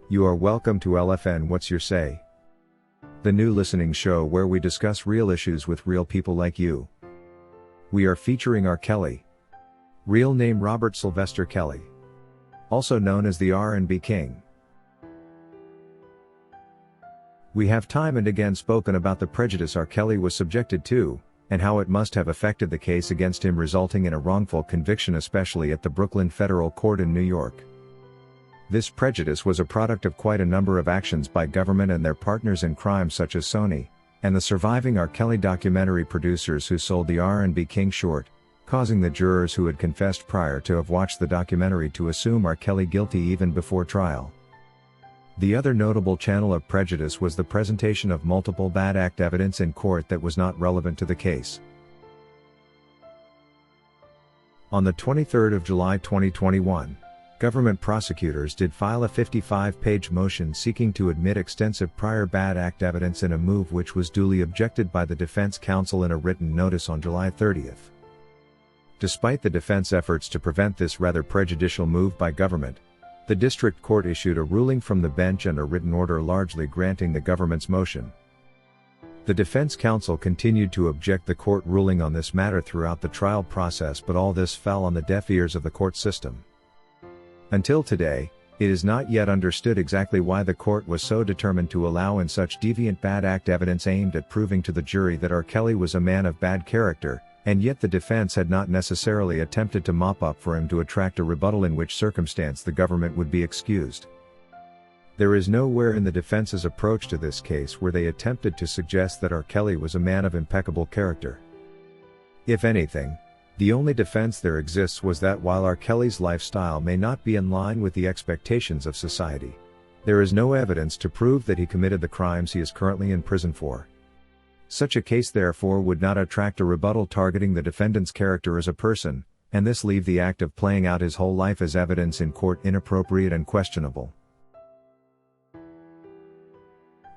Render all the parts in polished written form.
You are welcome to LFN What's Your Say? The new listening show where we discuss real issues with real people like you. We are featuring R. Kelly. Real name Robert Sylvester Kelly. Also known as the R&B King. We have time and again spoken about the prejudice R. Kelly was subjected to, and how it must have affected the case against him, resulting in a wrongful conviction, especially at the Brooklyn Federal Court in New York. This prejudice was a product of quite a number of actions by government and their partners in crime such as Sony, and the surviving R. Kelly documentary producers who sold the R&B King short, causing the jurors who had confessed prior to have watched the documentary to assume R. Kelly guilty even before trial. The other notable channel of prejudice was the presentation of multiple bad act evidence in court that was not relevant to the case. On the 23rd of July 2021, government prosecutors did file a 55-page motion seeking to admit extensive prior bad act evidence in a move which was duly objected by the defense counsel in a written notice on July 30th. Despite the defense efforts to prevent this rather prejudicial move by government, the district court issued a ruling from the bench and a written order largely granting the government's motion. The defense counsel continued to object the court ruling on this matter throughout the trial process, but all this fell on the deaf ears of the court system. Until today, it is not yet understood exactly why the court was so determined to allow in such deviant bad act evidence aimed at proving to the jury that R. Kelly was a man of bad character, and yet the defense had not necessarily attempted to mop up for him to attract a rebuttal, in which circumstance the government would be excused. There is nowhere in the defense's approach to this case where they attempted to suggest that R. Kelly was a man of impeccable character. If anything, the only defense there exists was that while R. Kelly's lifestyle may not be in line with the expectations of society, there is no evidence to prove that he committed the crimes he is currently in prison for. Such a case therefore would not attract a rebuttal targeting the defendant's character as a person, and this leave the act of playing out his whole life as evidence in court inappropriate and questionable.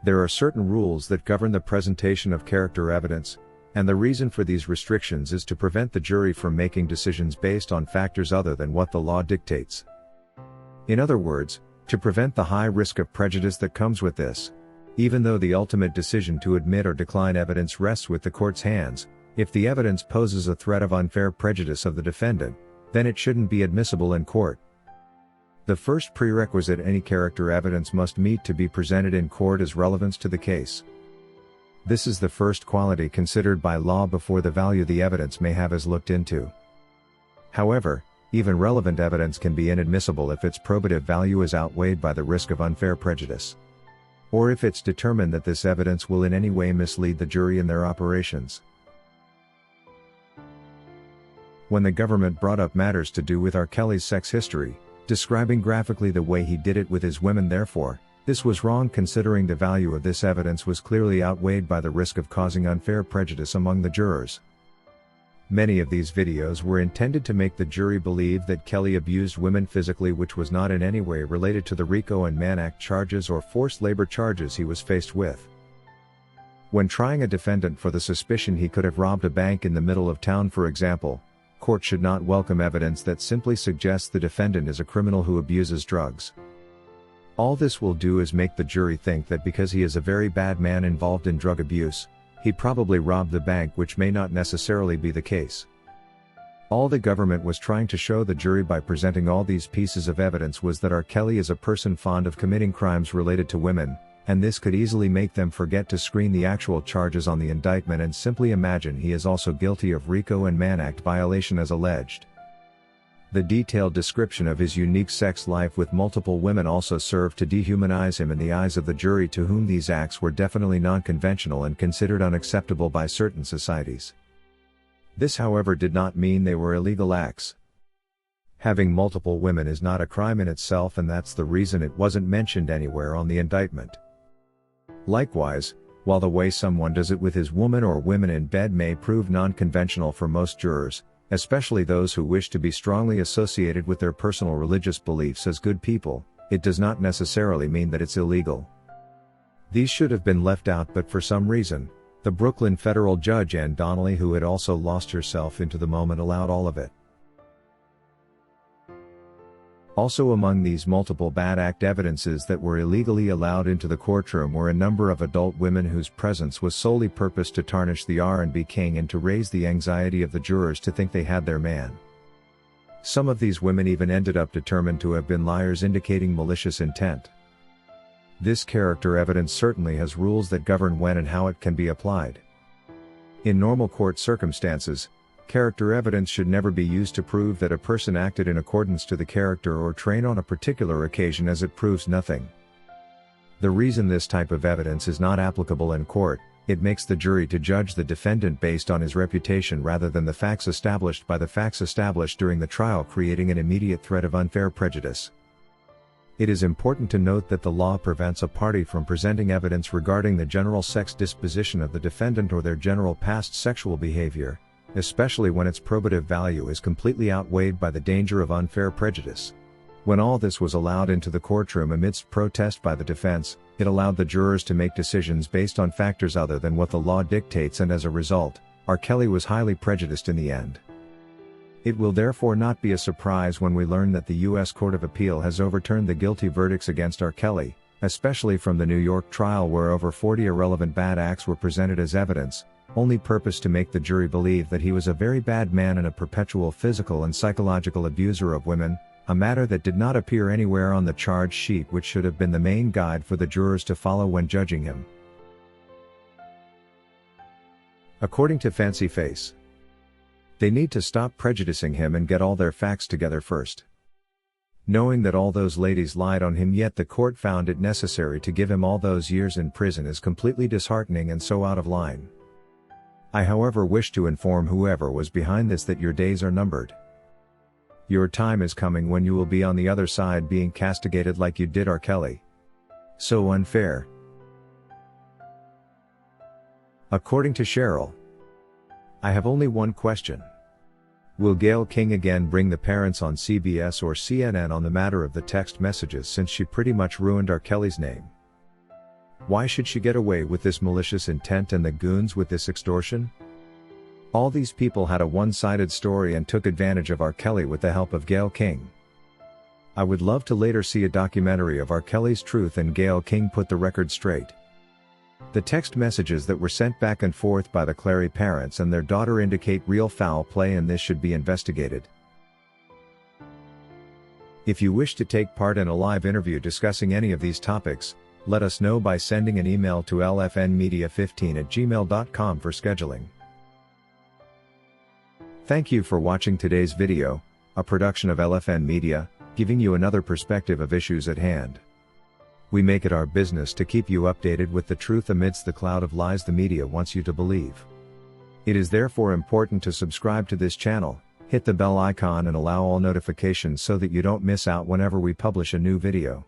There are certain rules that govern the presentation of character evidence, and the reason for these restrictions is to prevent the jury from making decisions based on factors other than what the law dictates. In other words, to prevent the high risk of prejudice that comes with this. Even though the ultimate decision to admit or decline evidence rests with the court's hands, if the evidence poses a threat of unfair prejudice of the defendant, then it shouldn't be admissible in court. The first prerequisite any character evidence must meet to be presented in court is relevance to the case. This is the first quality considered by law before the value the evidence may have is looked into. However, even relevant evidence can be inadmissible if its probative value is outweighed by the risk of unfair prejudice, or if it's determined that this evidence will in any way mislead the jury in their operations. When the government brought up matters to do with R. Kelly's sex history, describing graphically the way he did it with his women, therefore, this was wrong, considering the value of this evidence was clearly outweighed by the risk of causing unfair prejudice among the jurors. Many of these videos were intended to make the jury believe that Kelly abused women physically, which was not in any way related to the RICO and Mann Act charges or forced labor charges he was faced with. When trying a defendant for the suspicion he could have robbed a bank in the middle of town, for example, court should not welcome evidence that simply suggests the defendant is a criminal who abuses drugs. All this will do is make the jury think that because he is a very bad man involved in drug abuse, he probably robbed the bank, which may not necessarily be the case. All the government was trying to show the jury by presenting all these pieces of evidence was that R. Kelly is a person fond of committing crimes related to women, and this could easily make them forget to screen the actual charges on the indictment and simply imagine he is also guilty of RICO and Mann Act violation as alleged. The detailed description of his unique sex life with multiple women also served to dehumanize him in the eyes of the jury, to whom these acts were definitely non-conventional and considered unacceptable by certain societies. This, however, did not mean they were illegal acts. Having multiple women is not a crime in itself, and that's the reason it wasn't mentioned anywhere on the indictment. Likewise, while the way someone does it with his woman or women in bed may prove non-conventional for most jurors, especially those who wish to be strongly associated with their personal religious beliefs as good people, it does not necessarily mean that it's illegal. These should have been left out, but for some reason, the Brooklyn federal judge Ann Donnelly, who had also lost herself into the moment, allowed all of it. Also among these multiple bad act evidences that were illegally allowed into the courtroom were a number of adult women whose presence was solely purposed to tarnish the R&B king and to raise the anxiety of the jurors to think they had their man. Some of these women even ended up determined to have been liars, indicating malicious intent. This character evidence certainly has rules that govern when and how it can be applied. In normal court circumstances, character evidence should never be used to prove that a person acted in accordance to the character or trait on a particular occasion, as it proves nothing. The reason this type of evidence is not applicable in court, it makes the jury to judge the defendant based on his reputation rather than the facts established during the trial, creating an immediate threat of unfair prejudice. It is important to note that the law prevents a party from presenting evidence regarding the general sex disposition of the defendant or their general past sexual behavior, especially when its probative value is completely outweighed by the danger of unfair prejudice. When all this was allowed into the courtroom amidst protest by the defense, it allowed the jurors to make decisions based on factors other than what the law dictates, and as a result, R. Kelly was highly prejudiced in the end. It will therefore not be a surprise when we learn that the U.S. Court of Appeal has overturned the guilty verdicts against R. Kelly, especially from the New York trial where over 40 irrelevant bad acts were presented as evidence, only purpose to make the jury believe that he was a very bad man and a perpetual physical and psychological abuser of women, a matter that did not appear anywhere on the charge sheet, which should have been the main guide for the jurors to follow when judging him. According to Fancy Face, they need to stop prejudicing him and get all their facts together first. Knowing that all those ladies lied on him yet the court found it necessary to give him all those years in prison is completely disheartening and so out of line. I however wish to inform whoever was behind this that your days are numbered. Your time is coming when you will be on the other side being castigated like you did R. Kelly. So unfair. According to Cheryl, I have only one question. Will Gayle King again bring the parents on CBS or CNN on the matter of the text messages, since she pretty much ruined R. Kelly's name? Why should she get away with this malicious intent and the goons with this extortion? All these people had a one-sided story and took advantage of R. Kelly with the help of Gayle King. I would love to later see a documentary of R. Kelly's truth and Gayle King put the record straight. The text messages that were sent back and forth by the Clary parents and their daughter indicate real foul play, and this should be investigated. If you wish to take part in a live interview discussing any of these topics, let us know by sending an email to lfnmedia15@gmail.com for scheduling. Thank you for watching today's video, a production of LFN Media, giving you another perspective of issues at hand. We make it our business to keep you updated with the truth amidst the cloud of lies the media wants you to believe. It is therefore important to subscribe to this channel, hit the bell icon and allow all notifications so that you don't miss out whenever we publish a new video.